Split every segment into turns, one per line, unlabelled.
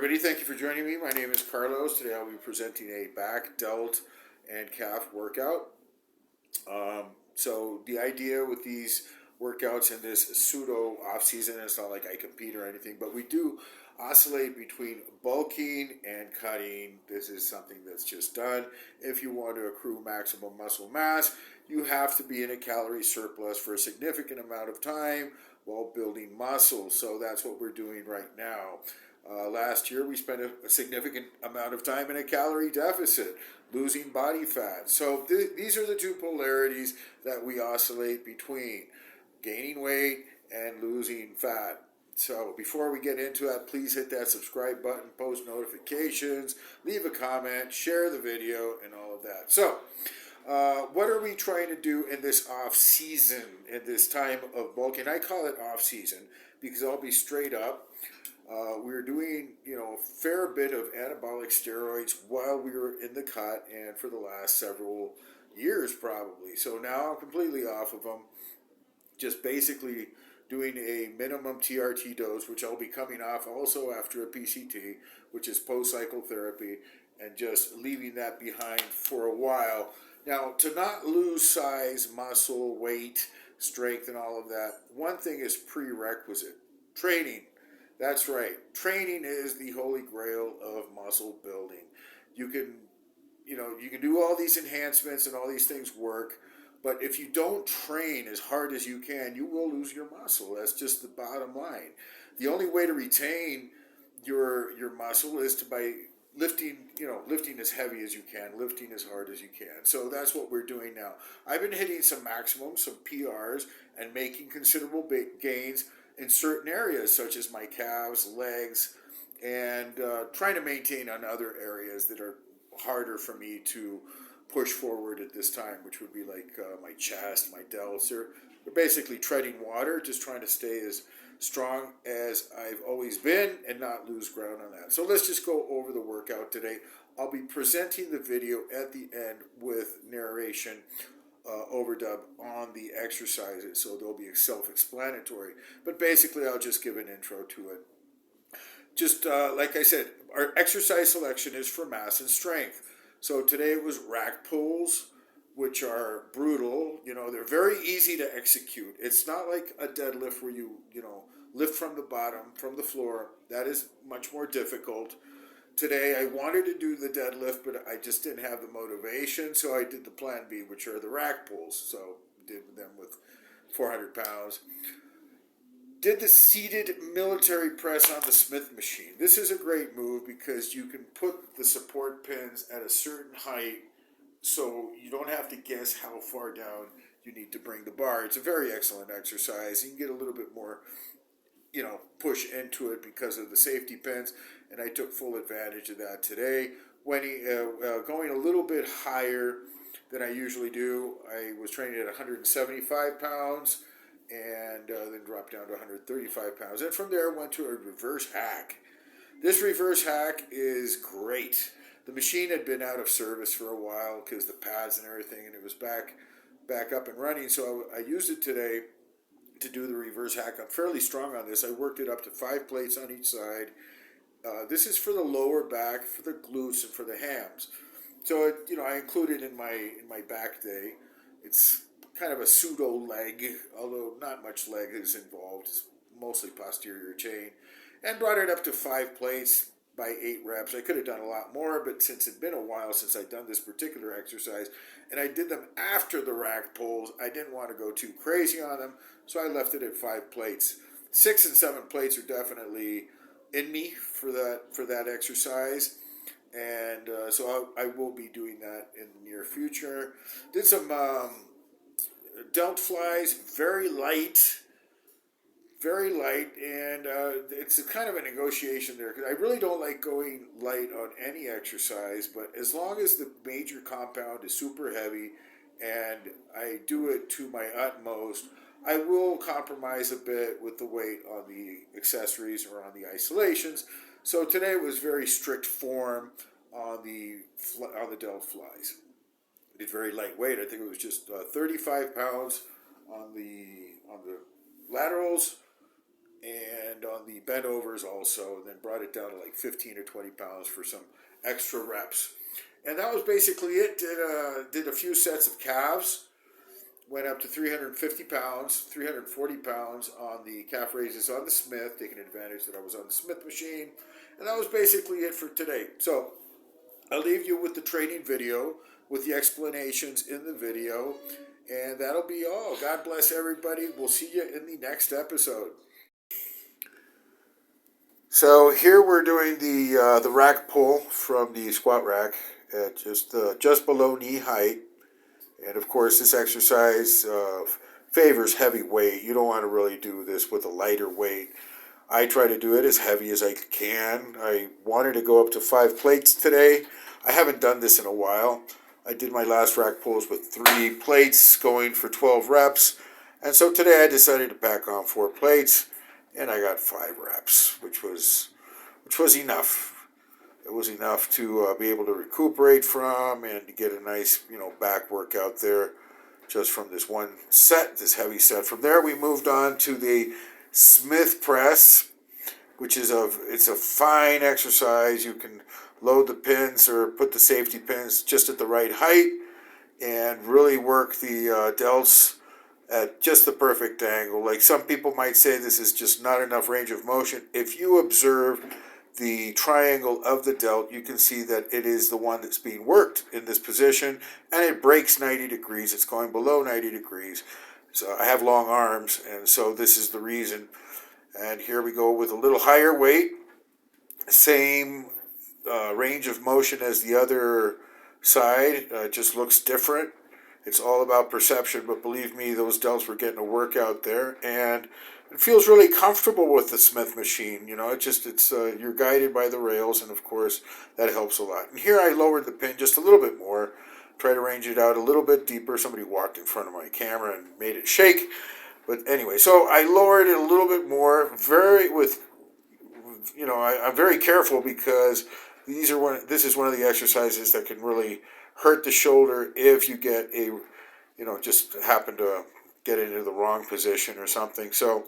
everybody, thank you for joining me. My name is Carlos. Today I'll be presenting a back, delt, and calf workout. So the idea with these workouts in this pseudo off season, it's not like I compete or anything, but we do oscillate between bulking and cutting. This is something that's just done. If you want to accrue maximum muscle mass, you have to be in a calorie surplus for a significant amount of time while building muscle. So that's what we're doing right now. Last year, we spent a significant amount of time in a calorie deficit, losing body fat. So these are the two polarities that we oscillate between, gaining weight and losing fat. So before we get into that, please hit that subscribe button, post notifications, leave a comment, share the video, and all of that. So what are we trying to do in this off season, in this time of bulking? I call it off season because I'll be straight up. We were doing, a fair bit of anabolic steroids while we were in the cut and for the last several years probably. So now I'm completely off of them, just basically doing a minimum TRT dose, which I'll be coming off also after a PCT, which is post-cycle therapy, and just leaving that behind for a while. Now, to not lose size, muscle, weight, strength, and all of that, one thing is prerequisite: training. That's right. Training is the holy grail of muscle building. You can do all these enhancements and all these things work, but if you don't train as hard as you can, you will lose your muscle. That's just the bottom line. The only way to retain your muscle is by lifting as heavy as you can, lifting as hard as you can. So that's what we're doing now. I've been hitting some maximums, some PRs, and making considerable gains in certain areas, such as my calves, legs, and trying to maintain on other areas that are harder for me to push forward at this time, which would be like my chest, my delts. They're basically treading water, just trying to stay as strong as I've always been and not lose ground on that. So let's just go over the workout today. I'll be presenting the video at the end with narration overdub on the exercises, so they'll be self-explanatory. But basically, I'll just give an intro to it. Just like I said, our exercise selection is for mass and strength. So today it was rack pulls, which are brutal. They're very easy to execute. It's not like a deadlift where you lift from the bottom, from the floor. That is much more difficult. Today I wanted to do the deadlift, but I just didn't have the motivation, so I did the plan B, which are the rack pulls. So did them with 400 pounds. Did the seated military press on the Smith machine. This is a great move because you can put the support pins at a certain height, so you don't have to guess how far down you need to bring the bar. It's a very excellent exercise. You can get a little bit more push into it because of the safety pins, and I took full advantage of that today. Going a little bit higher than I usually do, I was training at 175 pounds and then dropped down to 135 pounds. And from there, went to a reverse hack. This reverse hack is great. The machine had been out of service for a while because the pads and everything, and it was back up and running. So I used it today to do the reverse hack. I'm fairly strong on this. I worked it up to 5 plates on each side. This is for the lower back, for the glutes, and for the hams. So I included in my back day. It's kind of a pseudo leg, although not much leg is involved. It's mostly posterior chain, and brought it up to 5 plates by 8 reps. I could have done a lot more, but since it'd been a while since I'd done this particular exercise, and I did them after the rack pulls, I didn't want to go too crazy on them, so I left it at 5 plates. 6 and 7 plates are definitely in me for that exercise, and so I will be doing that in the near future. Did some delt flies, very light, and it's a kind of a negotiation there because I really don't like going light on any exercise, but as long as the major compound is super heavy and I do it to my utmost, I will compromise a bit with the weight on the accessories or on the isolations. So today was very strict form on the delt flies. I did very lightweight. I think it was just 35 pounds on the laterals, and on the bent overs also, and then brought it down to like 15 or 20 pounds for some extra reps. And that was basically it. Did a few sets of calves, went up to 350 pounds, 340 pounds on the calf raises on the Smith, taking advantage that I was on the Smith machine. And that was basically it for today. So I'll leave you with the training video, with the explanations in the video, and that'll be all. God bless everybody. We'll see you in the next episode. So here we're doing the rack pull from the squat rack at just below knee height. And of course, this exercise favors heavy weight. You don't want to really do this with a lighter weight. I try to do it as heavy as I can. I wanted to go up to 5 plates today. I haven't done this in a while. I did my last rack pulls with 3 plates going for 12 reps. And so today I decided to pack on 4 plates, and I got 5 reps, which was enough. It was enough to be able to recuperate from and to get a nice, back workout there just from this one set, this heavy set. From there, we moved on to the Smith press, which is it's a fine exercise. You can load the pins or put the safety pins just at the right height and really work the delts at just the perfect angle. Like some people might say this is just not enough range of motion. If you observe the triangle of the delt, you can see that it is the one that's being worked in this position, and it breaks 90 degrees. It's going below 90 degrees. So I have long arms, and so this is the reason. And here we go with a little higher weight, same range of motion as the other side, just looks different. It's all about perception, but believe me, those delts were getting a workout there, and it feels really comfortable with the Smith machine. It's you're guided by the rails, and of course that helps a lot. And here I lowered the pin just a little bit more, try to range it out a little bit deeper. Somebody walked in front of my camera and made it shake. But anyway, so I lowered it a little bit more, I'm very careful because this is one of the exercises that can really hurt the shoulder if you get just happen to get into the wrong position or something. So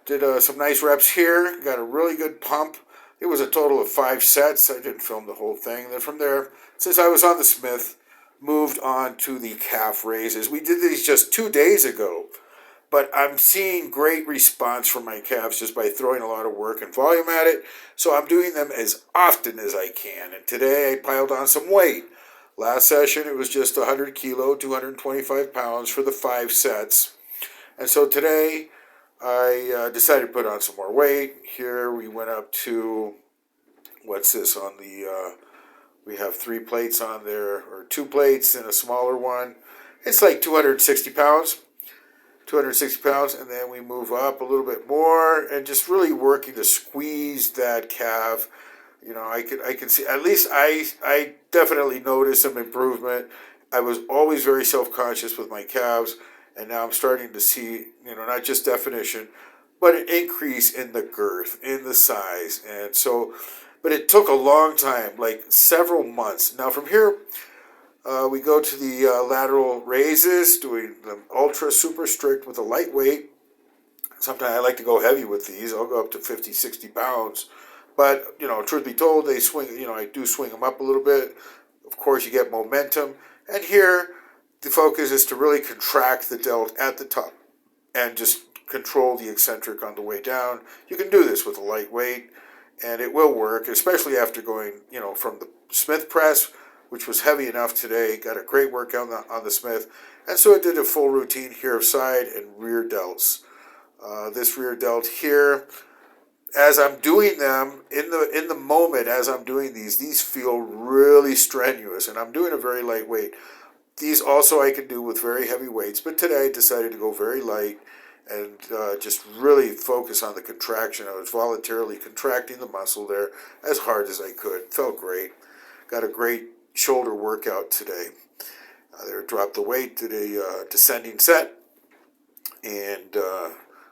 did some nice reps here, got a really good pump. It was a total of 5 sets. I didn't film the whole thing. Then from there, since I was on the Smith, moved on to the calf raises. We did these just 2 days ago, but I'm seeing great response from my calves just by throwing a lot of work and volume at it. So I'm doing them as often as I can. And today I piled on some weight. Last session it was just 100 kilo, 225 pounds for the 5 sets. And so today I decided to put on some more weight. Here we went up to, what's this on the, we have 3 plates on there, or 2 plates and a smaller one. It's like 260 pounds. 260 pounds, and then we move up a little bit more and just really working to squeeze that calf. I can see, at least I definitely noticed some improvement. I was always very self-conscious with my calves, and now I'm starting to see, not just definition, but an increase in the girth, in the size. And so, but it took a long time, like several months. Now from here, we go to the lateral raises, doing them ultra super strict with a lightweight. Sometimes I like to go heavy with these. I'll go up to 50, 60 pounds. But, truth be told, they swing, I do swing them up a little bit. Of course, you get momentum. And here, the focus is to really contract the delt at the top and just control the eccentric on the way down. You can do this with a lightweight, and it will work, especially after going, from the Smith press, which was heavy enough today. Got a great workout on the Smith. And so I did a full routine here of side and rear delts. This rear delt here, as I'm doing them, in the moment as I'm doing these feel really strenuous, and I'm doing a very lightweight. These also I can do with very heavy weights, but today I decided to go very light and just really focus on the contraction. I was voluntarily contracting the muscle there as hard as I could. Felt great. Got a great shoulder workout today. There, dropped the weight, did a descending set, and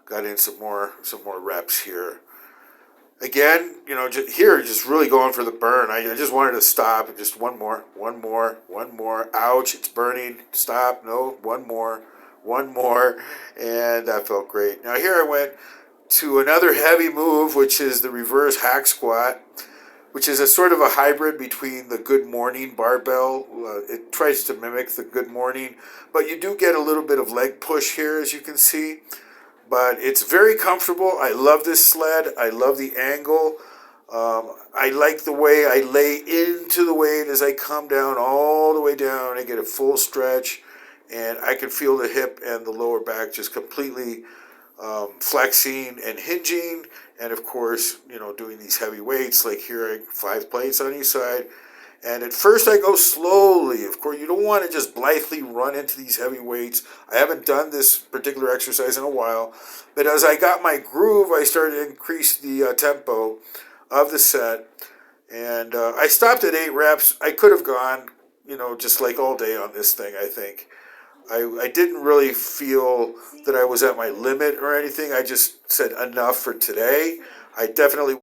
got in some more reps here. Again, just really going for the burn. I just wanted to stop and just one more. Ouch, it's burning. Stop. No, one more. And that felt great. Now here I went to another heavy move, which is the reverse hack squat, which is a sort of a hybrid between the good morning barbell. It tries to mimic the good morning, but you do get a little bit of leg push here, as you can see. But it's very comfortable. I love this sled. I love the angle. I like the way I lay into the weight as I come down all the way down. I get a full stretch, and I can feel the hip and the lower back just completely flexing and hinging. And of course, doing these heavy weights, like here, 5 plates on each side. And at first I go slowly. Of course, you don't want to just blithely run into these heavy weights. I haven't done this particular exercise in a while. But as I got my groove, I started to increase the tempo of the set. And I stopped at 8 reps. I could have gone, just like all day on this thing, I think. I didn't really feel that I was at my limit or anything. I just said enough for today. I definitely